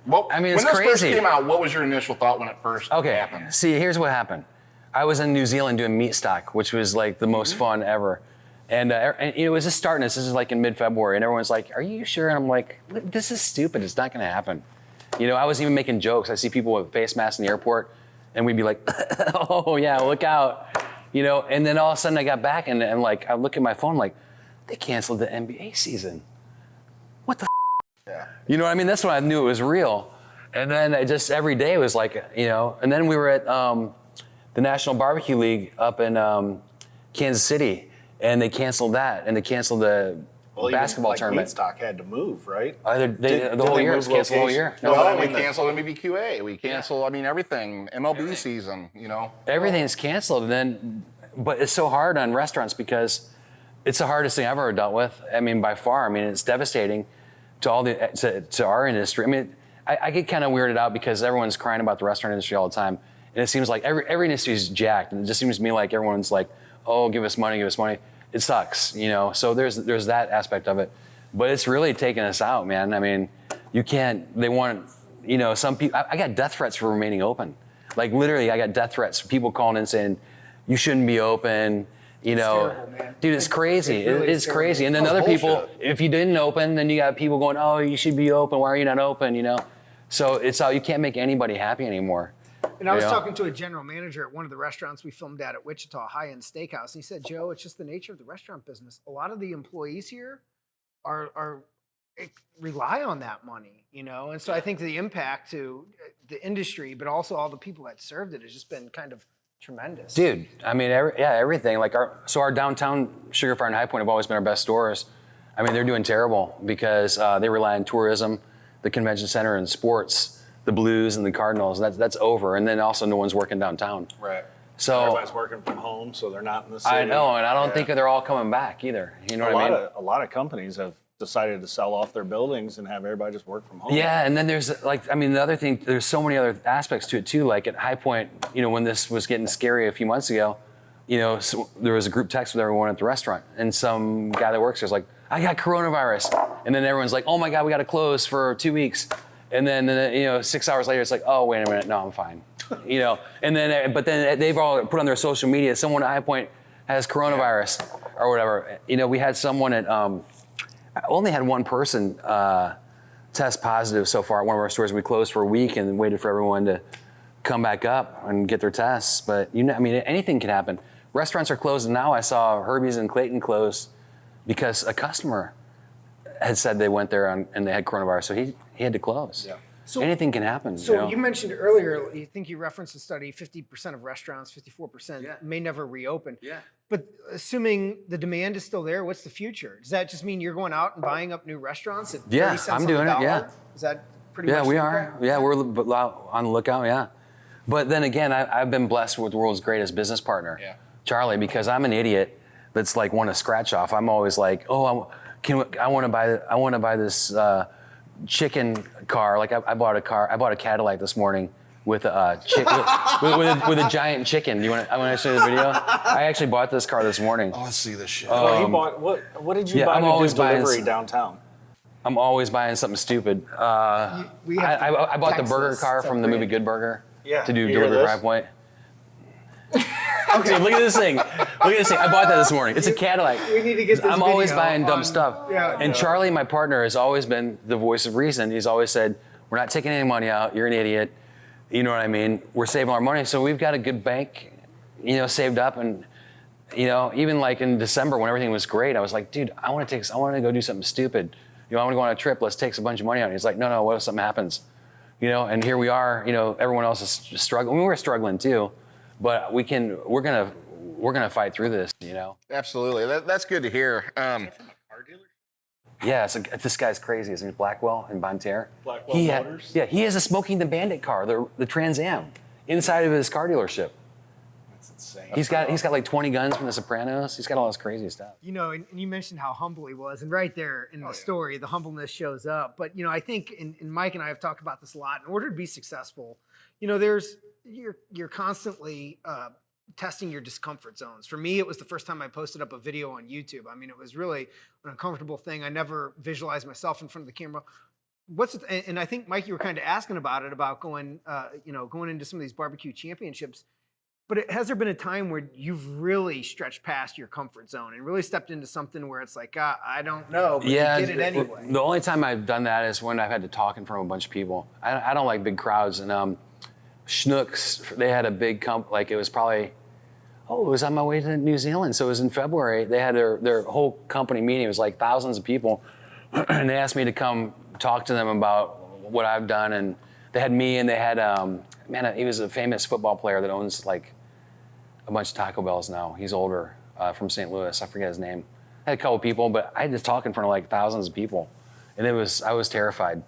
it's when this first crazy. came out, what was your initial thought when it first happened? See, here's what happened. I was in New Zealand doing meat stock, which was like the most fun ever. And it was just starting. This is like in mid-February, and everyone's like, "Are you sure?" And I'm like, "This is stupid. It's not going to happen." You know, I was even making jokes. I see people with face masks in the airport, and we'd be like, "Oh yeah, look out!" You know. And then all of a sudden, I got back, and like I look at my phone, like they canceled the NBA season. What the? Yeah. You know what I mean? That's when I knew it was real. And then I just every day was like, you know. And then we were at the National Barbecue League up in Kansas City. And they canceled that, and they canceled the basketball tournament. Stock had to move, right? The whole year was canceled the whole year. No, I we mean, canceled MBBQA. We canceled, I mean, everything. MLB season, you know. Everything's canceled, and then, but it's so hard on restaurants because it's the hardest thing I've ever dealt with. I mean, by far. I mean, it's devastating to our industry. I mean, I get kind of weirded out because everyone's crying about the restaurant industry all the time, and it seems like every industry is jacked, and it just seems to me like everyone's like, "Oh, give us money, give us money." It sucks, you know. So there's that aspect of it, but it's really taking us out, man. I mean, you can't. They want, you know, some people. I got death threats for remaining open. Like literally, I got death threats. People calling in saying, "You shouldn't be open." You know, terrible, man. dude, it's crazy. It really It's is crazy. And terrible. then That's other people, bullshit. if you didn't open, then you got people going, "Oh, you should be open. Why are you not open?" You know. So it's all you can't make anybody happy anymore. And I was Yeah. talking to a general manager at one of the restaurants we filmed at Wichita, high-end steakhouse, and he said, "Joe, it's just the nature of the restaurant business. A lot of the employees here rely on that money, you know." And so I think the impact to the industry, but also all the people that served it, has just been kind of tremendous. Dude, I mean, everything. Like our downtown Sugarfire and Hi-Pointe have always been our best stores. I mean, they're doing terrible because they rely on tourism, the convention center, and sports. The Blues and the Cardinals, that's over. And then also no one's working downtown. Right. So Everybody's working from home, so they're not in the city. I know, and I don't think they're all coming back either. You know what I mean? A lot of companies have decided to sell off their buildings and have everybody just work from home. Yeah, and then there's the other thing, there's so many other aspects to it too. Like at Hi-Pointe, when this was getting scary a few months ago, so there was a group text with everyone at the restaurant, and some guy that works there was like, I got coronavirus. And then everyone's like, oh my God, we got to close for 2 weeks. And then, 6 hours later, it's like, oh, wait a minute, no, I'm fine. And then, but then they've all put on their social media, someone at Hi-Pointe has coronavirus or whatever. We had someone at, I only had one person test positive so far at one of our stores. We closed for a week and then waited for everyone to come back up and get their tests. But, anything can happen. Restaurants are closing now. I saw Herbie's in Clayton close because a customer had said they went there and they had coronavirus, so he had to close. Yeah. So anything can happen. So you mentioned earlier, you think you referenced a study, 50% of restaurants, 54% may never reopen. Yeah. But assuming the demand is still there, what's the future? Does that just mean you're going out and buying up new restaurants at 30 cents I'm doing it. Yeah. Is that pretty much? Yeah, we are. Yeah, we're on the lookout. Yeah. But then again, I've been blessed with the world's greatest business partner, Charlie, because I'm an idiot that's like want to scratch off. I'm always like, oh, I want to buy this chicken car. Like I bought a Cadillac this morning with a with a giant chicken. I want to show you the video. I actually bought this car this morning. Oh, I see this shit. He bought what did you buy to do delivery downtown? I'm always buying something stupid. I bought the burger car from the movie Good Burger to do delivery for Hi-Pointe. Okay, look at this thing. I bought that this morning. It's a Cadillac. We need to get this I'm always buying dumb stuff. Yeah, Charlie, my partner, has always been the voice of reason. He's always said, we're not taking any money out. You're an idiot. You know what I mean? We're saving our money. So we've got a good bank, saved up. And, even like in December when everything was great, I was like, dude, I want to go do something stupid. I want to go on a trip. Let's take a bunch of money out. And he's like, no, what if something happens? And here we are, everyone else is struggling. I mean, we're struggling too. But we're gonna fight through this, Absolutely, that's good to hear. Yeah, this guy's crazy. His name's Blackwell in Bonne Terre. Blackwell Motors. He has a Smoking the Bandit car, the Trans Am, inside of his car dealership. That's insane. He's got like 20 guns from The Sopranos. He's got all this crazy stuff. And you mentioned how humble he was, and right there in the story, the humbleness shows up. But I think, and Mike and I have talked about this a lot. In order to be successful, you're constantly testing your discomfort zones. For me, it was the first time I posted up a video on YouTube. I mean, it was really an uncomfortable thing. I never visualized myself in front of the camera. And I think, Mike, you were kind of asking about it, about going into some of these barbecue championships. But has there been a time where you've really stretched past your comfort zone and really stepped into something where it's like, I don't know, but you did it anyway? The only time I've done that is when I've had to talk in front of a bunch of people. I don't like big crowds. And Schnucks, they had a big it was probably, it was on my way to New Zealand. So it was in February. They had their whole company meeting. It was like thousands of people. And they asked me to come talk to them about what I've done. And they had me, and they had, he was a famous football player that owns like a bunch of Taco Bells now. He's older, from St. Louis. I forget his name. I had a couple people, but I had to talk in front of like thousands of people. And I was terrified.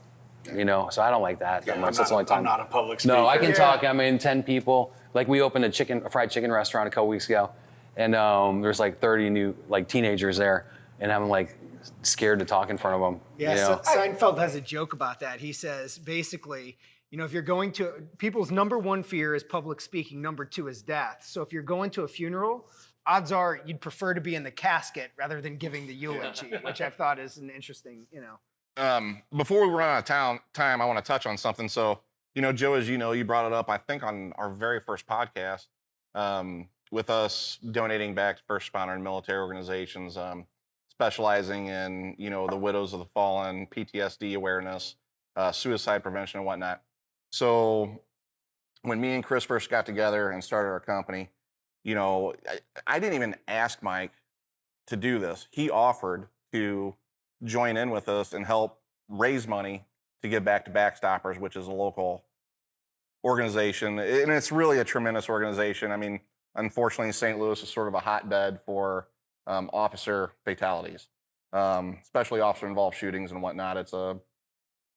So I don't like that much. That's the only time. I'm not a public speaker. No, I can talk. 10 people. Like we opened a fried chicken restaurant a couple weeks ago, and there's like 30 new teenagers there, and I'm like scared to talk in front of them. Yeah, Seinfeld has a joke about that. He says basically, if you're going to, people's number one fear is public speaking. Number two is death. So if you're going to a funeral, odds are you'd prefer to be in the casket rather than giving the eulogy, which I've thought is an interesting, Before we run out of time, I want to touch on something. So, Joe, as you brought it up, I think on our very first podcast, with us donating back to first responder and military organizations, specializing in, the widows of the fallen, PTSD awareness, suicide prevention and whatnot. So when me and Chris first got together and started our company, I didn't even ask Mike to do this. He offered to join in with us and help raise money to give back to Backstoppers, which is a local organization. And it's really a tremendous organization. I mean, unfortunately, St. Louis is sort of a hotbed for officer fatalities, especially officer-involved shootings and whatnot. It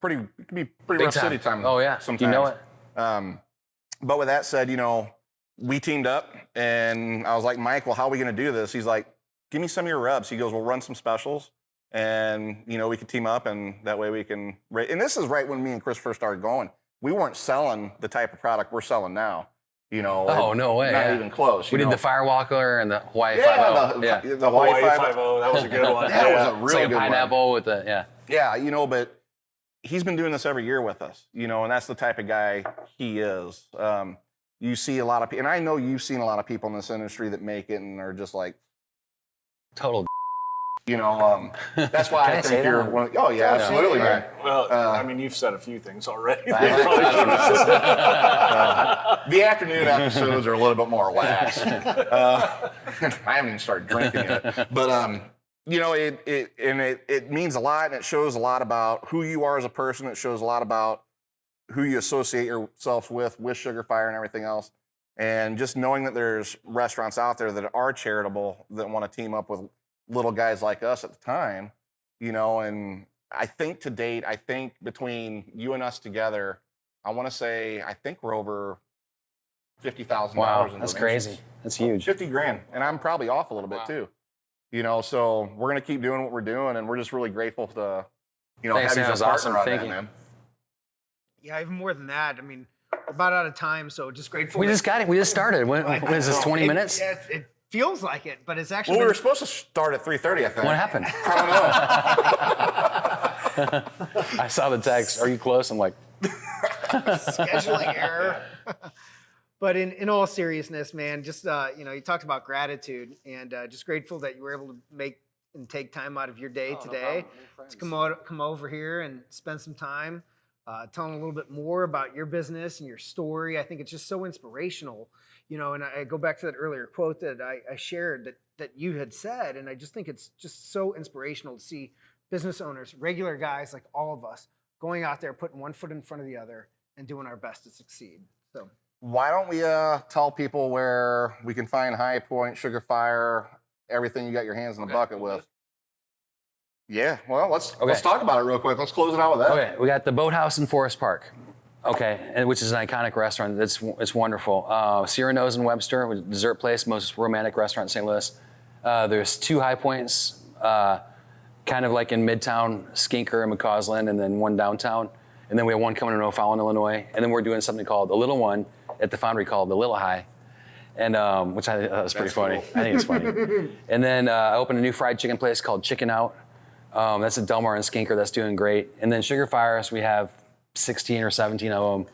can be pretty rough city time. Oh, yeah. Sometimes. it. But with that said, we teamed up, and I was like, Mike, well, how are we going to do this? He's like, give me some of your reps. He goes, we'll run some specials. and we could team up, and that way we can. And this is right when me and Chris first started going. We weren't selling the type of product we're selling now. Oh, no way. Not even close. We did the Firewalker and the Hawaii 5.0. The Hawaii 5.0. That was a good one. That was a It's really like a good pineapple one. with the, Yeah, but he's been doing this every year with us, and that's the type of guy he is. You see a lot of people, and I know you've seen a lot of people in this industry that make it and are just like, total. That's why I think you're one. Oh yeah, absolutely, man. Well, I mean, you've said a few things already. The afternoon episodes are a little bit more relaxed. I haven't even started drinking yet, but it means a lot, and it shows a lot about who you are as a person. It shows a lot about who you associate yourself with Sugarfire and everything else. And just knowing that there's restaurants out there that are charitable that want to team up with little guys like us at the time, and I think to date, between you and us together, I want to say, I think we're over $50,000. Wow, that's crazy. That's huge. $50,000, and I'm probably off a little bit too. So we're gonna keep doing what we're doing, and we're just really grateful to, Thanks, have you man. as That a was partner awesome. on Thank that, you. man. Yeah, even more than that. I mean, we're about out of time, so just grateful. We just got it. We just started. What is this, 20 minutes? It feels like it, but it's actually. Well, we were supposed to start at 3:30, I think. What happened? I don't know. I saw the text. Are you close? I'm like, scheduling error. But in all seriousness, man, just you talked about gratitude, and just grateful that you were able to make and take time out of your day today to come over here and spend some time telling a little bit more about your business and your story. I think it's just so inspirational, and I go back to that earlier quote that I shared that you had said, and I just think it's just so inspirational to see business owners, regular guys like all of us, going out there, putting one foot in front of the other and doing our best to succeed. So Why don't we tell people where we can find Hi-Pointe, Sugarfire, everything you got your hands in the bucket with? Yeah, well, let's talk about it real quick. Let's close it out with that. okay, we got the Boathouse in Forest Park. Okay, and which is an iconic restaurant. It's wonderful. Sierra Nose and Webster, which is a dessert place, most romantic restaurant in St. Louis. There's 2 Hi-Pointes, kind of like in Midtown, Skinker and McCausland, and then one downtown. And then we have one coming in O'Fallon, Illinois. And then we're doing something called the little one at the Foundry called the Little High, and which I thought was pretty funny. Cool. I think it's funny. And then I opened a new fried chicken place called Chicken Out. That's at Delmar and Skinker. That's doing great. And then Sugarfires, we have 16 or 17 of them,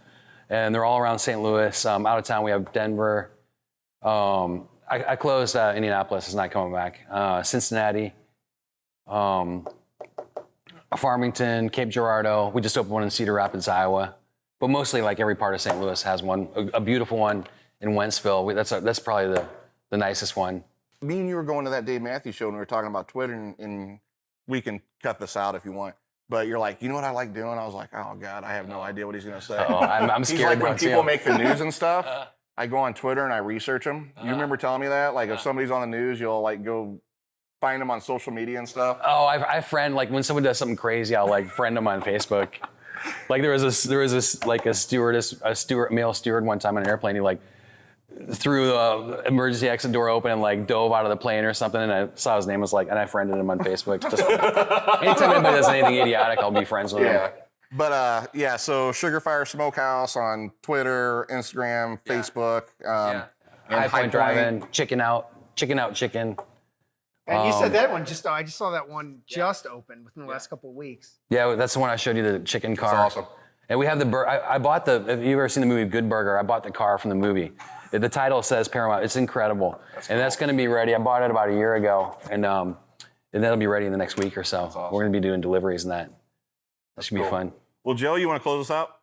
and they're all around St. Louis. Out of town, we have Denver. I closed Indianapolis. It's not coming back. Cincinnati. Farmington, Cape Girardeau. We just opened one in Cedar Rapids, Iowa. But mostly, like every part of St. Louis has one. A beautiful one in Wentzville. That's probably the nicest one. Me and you were going to that Dave Matthews show, and we were talking about Twitter, and we can cut this out if you want. But you're like, you know what I like doing? I was like, oh God, I have no idea what he's gonna say. I'm He's scared. like, when people make the news and stuff, I go on Twitter and I research them. You remember telling me that? Like, if somebody's on the news, you'll like go find them on social media and stuff. Oh, I friend, like when someone does something crazy, I'll like friend them on Facebook. Like there was this like a male steward one time on an airplane. He like threw the emergency exit door open and like dove out of the plane or something. And I saw his name was like, and I friended him on Facebook. Just anytime anybody does anything idiotic, I'll be friends with him. But so Sugarfire Smoke House on Twitter, Instagram, Facebook. And Hi-Pointe Drive-In, Chicken Out Chicken. And you said that one I just saw that one just opened within the last couple of weeks. Yeah, that's the one I showed you, the chicken car. That's awesome. And we have I bought have you ever seen the movie Good Burger? I bought the car from the movie. The title says Paramount. It's incredible. That's going to be ready. I bought it about a year ago, and that'll be ready in the next week or so. Awesome. We're going to be doing deliveries and that. That should be fun. Well, Joe, you want to close us out?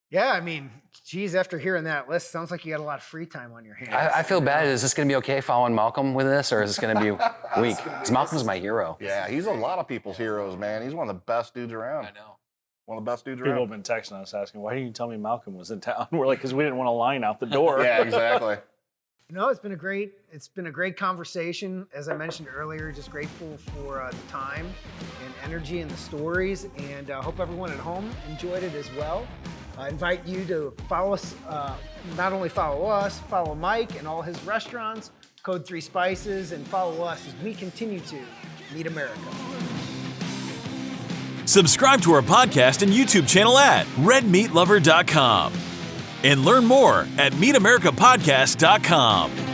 Yeah, I mean, geez, after hearing that list, sounds like you got a lot of free time on your hands. I feel bad. Is this going to be okay following Malcolm with this, or is this going to be weak? Because Malcolm's my hero. Yeah, he's a lot of people's heroes, man. He's one of the best dudes around. I know. One of the best dudes People around. have been texting us asking, why didn't you tell me Malcolm was in town? We're like, because we didn't want a line out the door. Yeah, exactly. No, it's been a great conversation. As I mentioned earlier, just grateful for the time and energy and the stories, and hope everyone at home enjoyed it as well. I invite you to follow us, not only follow us, follow Mike and all his restaurants, Code 3 Spices, and follow us as we continue to meet America. Subscribe to our podcast and YouTube channel at redmeatlover.com. And learn more at meetamericapodcast.com.